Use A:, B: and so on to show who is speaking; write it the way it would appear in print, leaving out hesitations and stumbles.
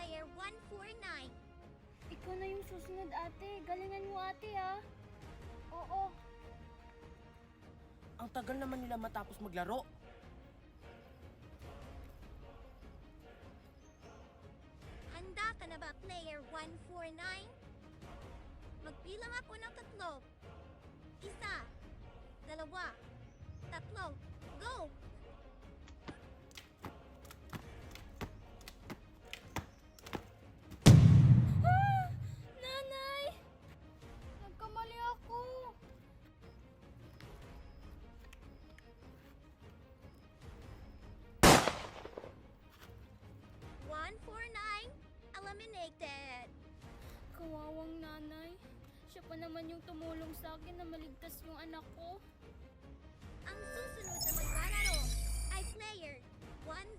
A: player 149.
B: Ikaw na yung susunod, ate. Galingan mo, ate, ha? Oo.
C: Ang tagal naman nila matapos maglaro.
A: Handa ka na ba, player 149? Magbilang ako ng 3. 1, 2, 3, go!
B: Nanay! Nagkamali ako.
A: Eliminated.
B: Kawawang nanay. Siya pa naman yung tumulong sa akin na maligtas yung anak ko.
A: Ang susunod na maglalaro ay player 1